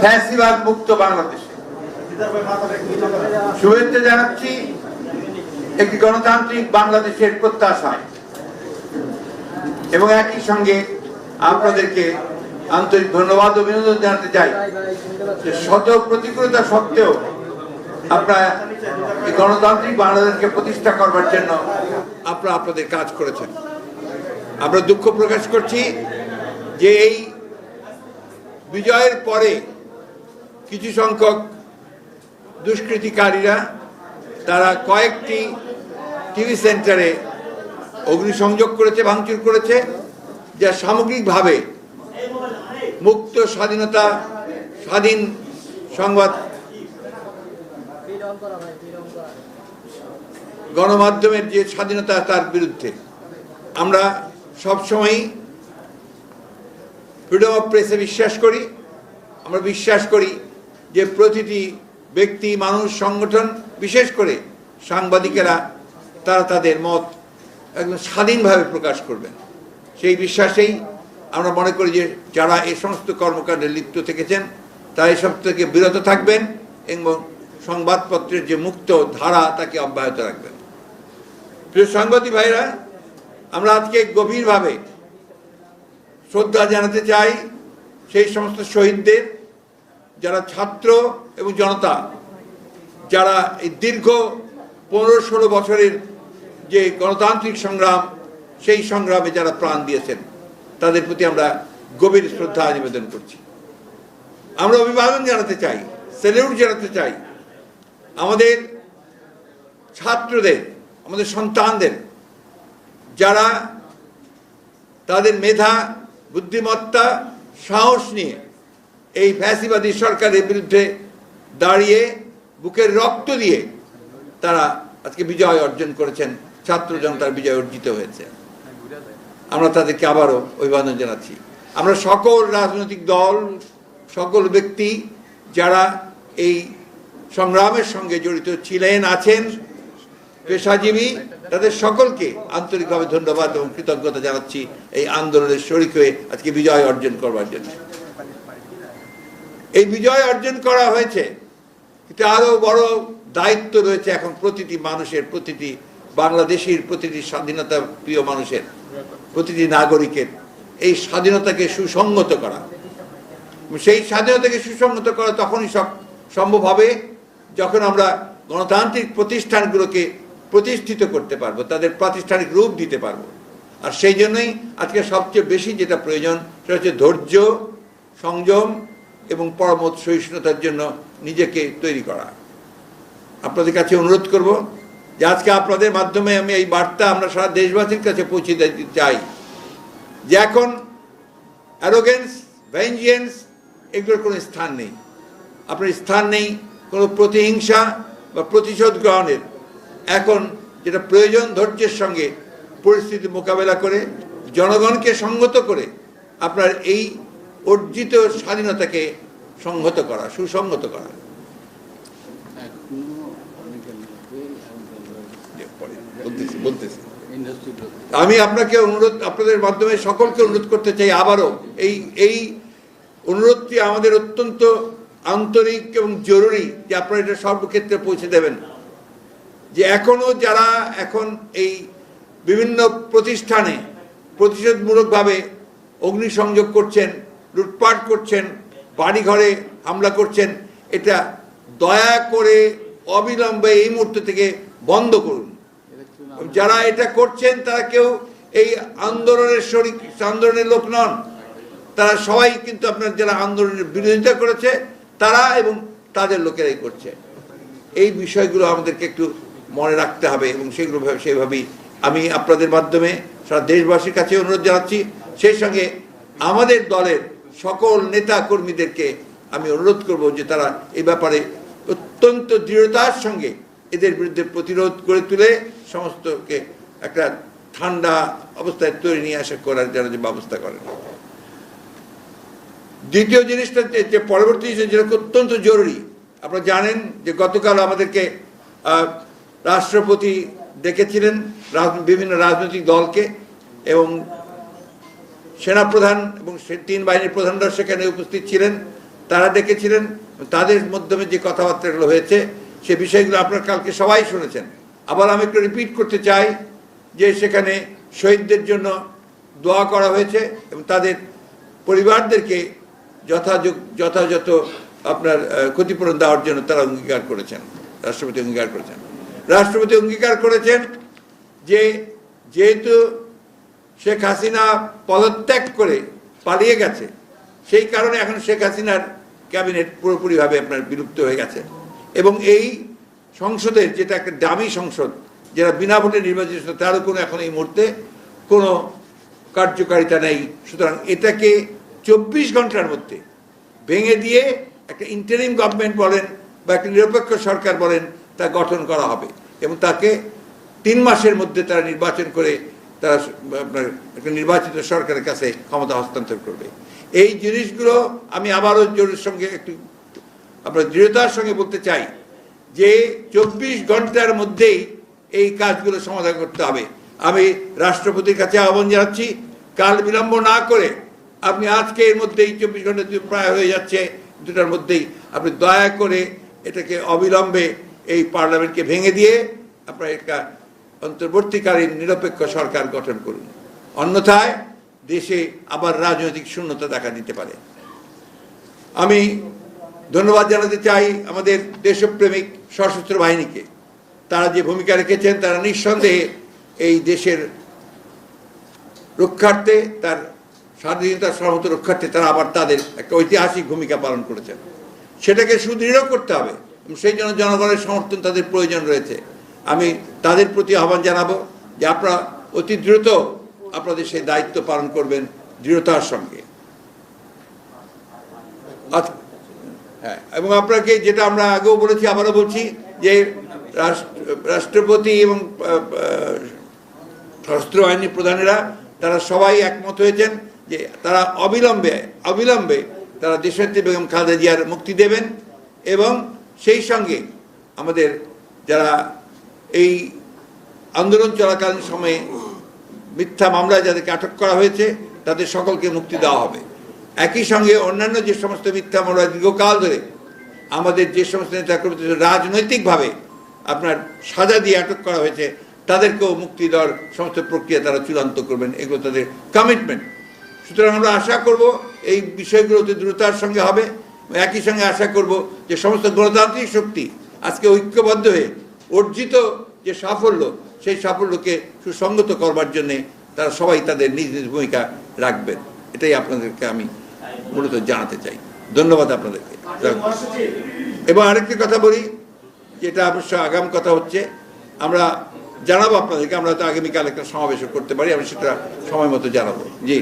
ফ্যাসিবাদ মুক্ত বাংলাদেশে। শুভেচ্ছা জানাচ্ছি একটি গণতান্ত্রিক বাংলাদেশের প্রত্যাশায়, এবং একই সঙ্গে আপনাদেরকে আন্তরিক ধন্যবাদ ও অভিনন্দন জানাতে চাই যে শত প্রতিকূলতা সত্ত্বেও আপনারা এই গণতান্ত্রিক বাংলাদেশকে প্রতিষ্ঠা করবার জন্য আপনারা আপনাদের কাজ করেছেন। আমরা দুঃখ প্রকাশ করছি যে এই বিজয়ের পরে কিছু সংখ্যক দুষ্কৃতিকারীরা তারা কয়েকটি টিভি সেন্টারে অগ্নিসংযোগ করেছে, ভাঙচুর করেছে, যা সামগ্রিকভাবে মুক্ত স্বাধীন সংবাদ গণমাধ্যমের যে স্বাধীনতা তার বিরুদ্ধে। আমরা সবসময় ফ্রিডম অফ প্রেসে বিশ্বাস করি। আমরা বিশ্বাস করি যে প্রতিটি ব্যক্তি, মানুষ, সংগঠন, বিশেষ করে সাংবাদিকেরা তারা তাদের মত একদম স্বাধীনভাবে প্রকাশ করবেন। সেই বিশ্বাসেই আমরা মনে করি যে যারা এই সমস্ত কর্মকাণ্ডে লিপ্ত থেকেছেন তারা এসব থেকে বিরত থাকবেন এবং সংবাদপত্রের যে মুক্ত ধারা তাকে অব্যাহত রাখবেন। প্রিয় সাংবাদিক ভাইরা, আমরা আজকে গভীরভাবে শ্রদ্ধা জানাতে চাই সেই সমস্ত শহীদদের, যারা ছাত্র এবং জনতা, যারা এই দীর্ঘ 15-16 বছরের যে গণতান্ত্রিক সংগ্রাম, সেই সংগ্রামে যারা প্রাণ দিয়েছেন, তাদের প্রতি আমরা গভীর শ্রদ্ধা নিবেদন করছি। আমরা অভিবাদন জানাতে চাই, স্যালিউট জানাতে চাই আমাদের ছাত্রদের, আমাদের সন্তানদের, যারা তাদের মেধা, বুদ্ধিমত্তা, সাহস নিয়ে এই ফ্যাসিবাদী সরকারের বিরুদ্ধে দাঁড়িয়ে বুকের রক্ত দিয়ে তারা আজকে বিজয় অর্জন করেছেন, ছাত্র জনতার বিজয় অর্জিত হয়েছে। আমরা তাদেরকে আবারও অভিবাদন জানাচ্ছি। আমরা সকল রাজনৈতিক দল, সকল ব্যক্তি যারা এই সংগ্রামের সঙ্গে জড়িত ছিলেন, আছেন, পেশাজীবী, তাদের সকলকে আন্তরিকভাবে ধন্যবাদ এবং কৃতজ্ঞতা জানাচ্ছি এই আন্দোলনের শরিক হয়ে আজকে বিজয় অর্জন করবার জন্য। এই বিজয় অর্জন করা হয়েছে, কিন্তু আরো বড় দায়িত্ব রয়েছে এখন প্রতিটি মানুষের, প্রতিটি বাংলাদেশির, প্রতিটি স্বাধীনতা প্রিয় মানুষের, প্রতিটি নাগরিকের এই স্বাধীনতাকে সুসংগত করা। সেই স্বাধীনতাকে সুসংগত করা তখনই সম্ভব হবে যখন আমরা গণতান্ত্রিক প্রতিষ্ঠানগুলোকে প্রতিষ্ঠিত করতে পারবো, তাদের প্রাতিষ্ঠানিক রূপ দিতে পারবো। আর সেই জন্যই আজকে সবচেয়ে বেশি যেটা প্রয়োজন সেটা হচ্ছে ধৈর্য, সংযম এবং পরমত সহিষ্ণুতার জন্য নিজেকে তৈরি করা। আপনাদের কাছে অনুরোধ করব যে আজকে আপনাদের মাধ্যমে আমি এই বার্তা আমরা সারা দেশবাসীর কাছে পৌঁছে দিতে চাই যে এখন অ্যারোগেন্স, ভেঞ্জিয়েন্স এগুলোর কোনো স্থান নেই। আপনার স্থান নেই কোনো প্রতিহিংসা বা প্রতিশোধ গ্রহণের। এখন যেটা প্রয়োজন, ধৈর্যের সঙ্গে পরিস্থিতি মোকাবেলা করে জনগণকে সংহত করে আপনার এই অর্জিত স্বাধীনতাকে সংহত করা, সুসংহত করা। আমি আপনাকে অনুরোধ, আপনাদের মাধ্যমে সকলকে অনুরোধ করতে চাই আবারও এই অনুরোধটি আমাদের অত্যন্ত আন্তরিক এবং জরুরি যে আপনারা এটা সর্বক্ষেত্রে পৌঁছে দেবেন যে এখনো যারা এখন এই বিভিন্ন প্রতিষ্ঠানে প্রতিশোধমূলকভাবে অগ্নিসংযোগ করছেন, লুটপাট করছেন, বাড়িঘরে হামলা করছেন, এটা দয়া করে অবিলম্বে এই মুহূর্ত থেকে বন্ধ করুন। যারা এটা করছেন তারা কেউ এই আন্দোলনের লোক নন, তারা সবাই কিন্তু আপনার যারা আন্দোলনের বিরোধিতা করেছে তারা এবং তাদের লোকেরাই করছে। এই বিষয়গুলো আমাদেরকে একটু মনে রাখতে হবে এবং সেগুলো সেইভাবেই আমি আপনাদের মাধ্যমে সারা দেশবাসীর কাছে অনুরোধ জানাচ্ছি। সেই সঙ্গে আমাদের দলের সকল নেতা কর্মীদেরকে আমি অনুরোধ করব যে তারা এই ব্যাপারে অত্যন্ত দৃঢ়তার সঙ্গে এদের বিরুদ্ধে প্রতিরোধ করে তুলে সমস্তকে একটা ঠান্ডা অবস্থায় তৈরি নিয়ে আসা করার যেন যে ব্যবস্থা করেন। দ্বিতীয় জিনিসটা যে পরবর্তী যেটা অত্যন্ত জরুরি, আপনারা জানেন যে গতকাল আমাদেরকে রাষ্ট্রপতি ডেকেছিলেন বিভিন্ন রাজনৈতিক দলকে এবং সেনাপ্রধান এবং 3 বাহিনীর প্রধানরা সেখানে উপস্থিত ছিলেন। তারা ডেকেছিলেন। তাদের মাধ্যমে যে কথাবার্তাগুলো হয়েছে সে বিষয়গুলো আপনারা কালকে সবাই শুনেছেন। আবার আমি একটু রিপিট করতে চাই যে সেখানে শহীদদের জন্য দোয়া করা হয়েছে এবং তাদের পরিবারদেরকে যথাযথ আপনার ক্ষতিপূরণ দেওয়ার জন্য তারা অঙ্গীকার করেছেন, রাষ্ট্রপতি অঙ্গীকার করেছেন। রাষ্ট্রপতি অঙ্গীকার করেছেন যে যেহেতু শেখ হাসিনা পদত্যাগ করে পালিয়ে গেছে, সেই কারণে এখন শেখ হাসিনার ক্যাবিনেট পুরোপুরিভাবে আপনার বিলুপ্ত হয়ে গেছে এবং এই সংসদের যেটা একটা দামি সংসদ, যারা বিনা ভোটে নির্বাচিত, তারও কোনো এখন এই মুহূর্তে কোনো কার্যকারিতা নেই। সুতরাং এটাকে 24 ঘন্টার মধ্যে ভেঙে দিয়ে একটা ইন্টারিম গভর্নমেন্ট বলেন বা একটা নিরপেক্ষ সরকার বলেন তা গঠন করা হবে এবং তাকে 3 মাসের মধ্যে তারা নির্বাচন করে তারা আপনার একটা নির্বাচিত সরকারের কাছে ক্ষমতা হস্তান্তর করবে। এই জিনিসগুলো আমি আবারও জোরের সঙ্গে একটু আপনার দৃঢ়তার সঙ্গে বলতে চাই যে 24 ঘন্টার মধ্যেই এই কাজগুলো সমাধান করতে হবে। আমি রাষ্ট্রপতির কাছে আহ্বান জানাচ্ছি, কাল বিলম্ব না করে আপনি আজকে এর মধ্যেই 24 ঘন্টা প্রায় হয়ে যাচ্ছে, দুটার মধ্যেই আপনি দয়া করে এটাকে অবিলম্বে এই পার্লামেন্টকে ভেঙে দিয়ে আপনার একটা অন্তর্বর্তীকালীন নিরপেক্ষ সরকার গঠন করুন। অন্যথায় দেশে আবার রাজনৈতিক শূন্যতা দেখা দিতে পারে। আমি ধন্যবাদ জানাতে চাই আমাদের দেশপ্রেমিক সশস্ত্র বাহিনীকে। তারা যে ভূমিকা রেখেছেন, তারা নিঃসন্দেহে এই দেশের রক্ষার্থে, তার স্বাধীনতার সার্বভৌমত্ব রক্ষার্থে তারা আবার তাদের একটা ঐতিহাসিক ভূমিকা পালন করেছেন। সেটাকে সুদৃঢ় করতে হবে এবং সেই জন্য জনগণের সমর্থন তাদের প্রয়োজন রয়েছে। আমি তাদের প্রতি আহ্বান জানাবো যে আপনারা অতি দ্রুত আপনাদের সেই দায়িত্ব পালন করবেন দৃঢ়তার সঙ্গে। হ্যাঁ, এবং আপনাকে যেটা আমরা আগেও বলেছি আবারও বলছি যে রাষ্ট্রপতি এবং সশস্ত্র বাহিনী প্রধানেরা তারা সবাই একমত হয়েছেন যে তারা অবিলম্বে তারা দেশনেত্রী বেগম খালেদা জিয়ার মুক্তি দেবেন এবং সেই সঙ্গে আমাদের যারা এই আন্দোলন চলাকালীন সময়ে মিথ্যা মামলায় যাদেরকে আটক করা হয়েছে তাদের সকলকে মুক্তি দেওয়া হবে। একই সঙ্গে অন্যান্য যে সমস্ত মিথ্যা মামলা দীর্ঘকাল ধরে আমাদের যে সমস্ত নেতাকর্মী রাজনৈতিকভাবে আপনার সাজা দিয়ে আটক করা হয়েছে তাদেরকেও মুক্তি দেওয়ার সমস্ত প্রক্রিয়া তারা চূড়ান্ত করবেন, এগুলো তাদের কমিটমেন্ট। সুতরাং আমরা আশা করব এই বিষয়গুলো অতি দ্রুততার সঙ্গে হবে। একই সঙ্গে আশা করব যে সমস্ত গণতান্ত্রিক শক্তি আজকে ঐক্যবদ্ধ হয়ে অর্জিত যে সাফল্য, সেই সাফল্যকে সুসংগত করবার জন্যে তারা সবাই তাদের নিজ নিজ ভূমিকা রাখবেন। এটাই আপনাদেরকে আমি মূলত জানাতে চাই। ধন্যবাদ আপনাদেরকে। এবার আরেকটি কথা বলি, যেটা অবশ্য আগাম কথা হচ্ছে, আমরা জানাবো আপনাদেরকে, আমরা তো আগামীকাল একটা সমাবেশও করতে পারি, আমি সেটা সময় মতো জানাবো। জি,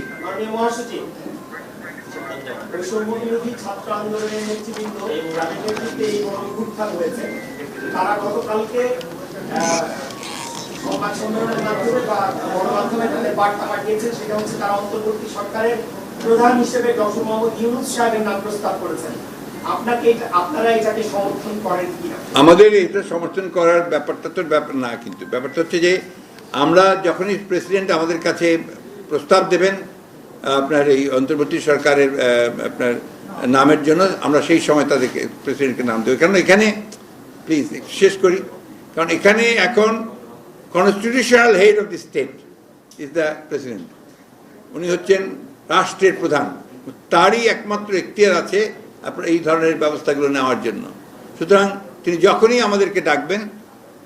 ছাত্র আন্দোলনের নেতৃবৃন্দ যাদের নেতৃত্বে এই গণঅভ্যুত্থান হয়েছে তারা গতকালকে সংবাদ সম্মেলনের মাধ্যমে বা গণমাধ্যমে তাদের বার্তা পাঠিয়েছেন, সেটা হচ্ছে তারা অন্তর্বর্তী সরকারের প্রধান হিসেবে ডক্টর মোহাম্মদ ইউনূস সাহেবের নাম প্রস্তাব করেছেন। আপনারা এটাকে সমর্থন করেন কিনা? আমাদের এটা সমর্থন করার ব্যাপারটা তো ব্যাপার না, কিন্তু ব্যাপারটা হচ্ছে যে আমরা যখনই প্রেসিডেন্ট আমাদের কাছে প্রস্তাব দেবেন আপনার এই অন্তর্বর্তী সরকারের আপনার নামের জন্য, আমরা সেই সময় তাদেরকে প্রেসিডেন্টকে নাম দেবো। কারণ এখানে প্লিজ শেষ করি, কারণ এখানে এখন constitutional head of the state is the president. উনি হচ্ছেন রাষ্ট্রের প্রধান, তারই একমাত্র এখতিয়ার আছে আপনার এই ধরনের ব্যবস্থাগুলো নেওয়ার জন্য। সুতরাং তিনি যখনই আমাদেরকে ডাকবেন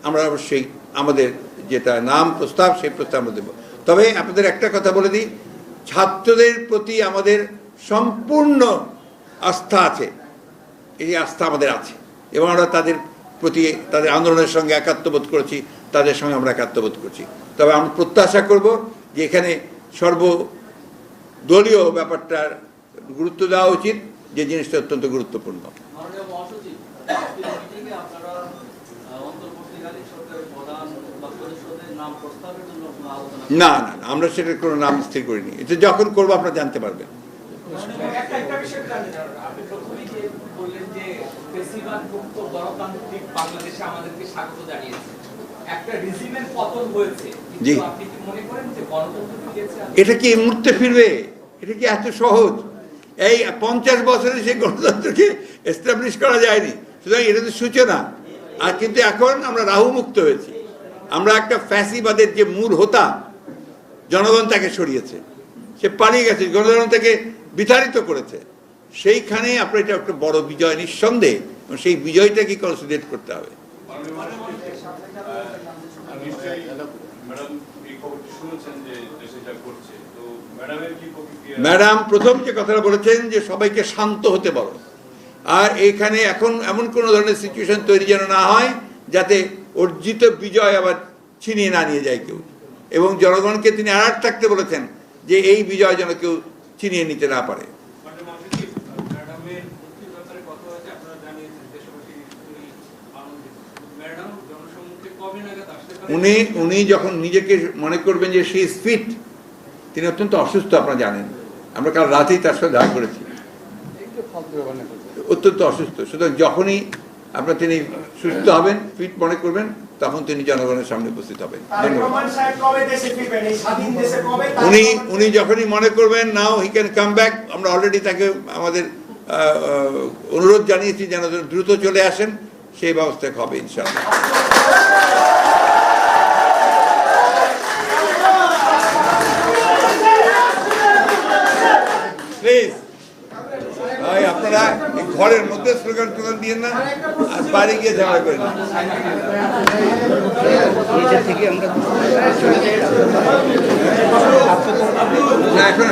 আমরা অবশ্যই আমাদের যেটা নাম প্রস্তাব সেই প্রস্তাব আমরা দেবো। তবে আপনাদের একটা কথা বলে দিই, ছাত্রদের প্রতি আমাদের সম্পূর্ণ আস্থা আছে, এই আস্থা আমাদের আছে এবং আমরা তাদের প্রতি তাদের আন্দোলনের সঙ্গে একাত্মবোধ করেছি, তাদের সঙ্গে আমরা একাত্মবোধ করছি। তবে আমরা প্রত্যাশা করব যে এখানে সর্বদলীয় ব্যাপারটার গুরুত্ব দেওয়া উচিত, যে জিনিসটা অত্যন্ত গুরুত্বপূর্ণ। না না, আমরা সেটার কোনো নাম স্থির করিনি, এটা যখন করবো আপনারা জানতে পারবেন। এটা কি এই মুহূর্তে ফিরবে? এটা কি এত সহজ? এই 50 বছরে সেই গণতন্ত্রকে এস্টাবলিশ করা যায়নি। সুতরাং এটা তো সূচনা। আর কিন্তু এখন আমরা রাহু মুক্ত হয়েছি। আমরা একটা ফ্যাসিবাদের যে মূল হোতা, জনগণ তাকে সরিয়েছে, সে পালিয়ে গেছে, জনগণ তাকে বিতাড়িত করেছে। সেইখানে আপনার এটা একটা বড় বিজয় নিঃসন্দেহে, সেই বিজয়টাকে কনসিডার করতে হবে। ম্যাডাম প্রথম যে কথাটা বলেছেন যে সবাইকে শান্ত হতে বলো, আর এখানে এখন এমন কোনো ধরনের সিচুয়েশন তৈরি যেন না হয় যাতে অর্জিত বিজয় আবার ছিনিয়ে না নিয়ে যায় কেউ, এবং জনগণকে তিনি অ্যালার্ট থাকতে বলেছেন যে এই বিজয় যেন কেউ ছিনিয়ে নিতে না পারে। উনি যখন নিজেকে মনে করবেন যে সে ইজ ফিট, তিনি অত্যন্ত অসুস্থ, আপনারা জানেন, আমরা কাল রাতেই তার সাথে দেখা করেছি, অত্যন্ত অসুস্থ। সুতরাং যখনই আপনার তিনি সুস্থ হবেন, ফিট মনে করবেন, তখন তিনি জনগণের সামনে উপস্থিত হবেন। উনি যখনই মনে করবেন নাও হি ক্যান কাম ব্যাক, আমরা অলরেডি তাকে আমাদের অনুরোধ জানিয়েছি যেন দ্রুত চলে আসেন, সেই ব্যবস্থা হবে ইনশাআল্লাহ। প্লিজ ভাই, আপনারা ঘরের মধ্যে স্লোগান টোগান দিয়ে না, আর বাইরে গিয়ে ঝামেলা করেন না। এখন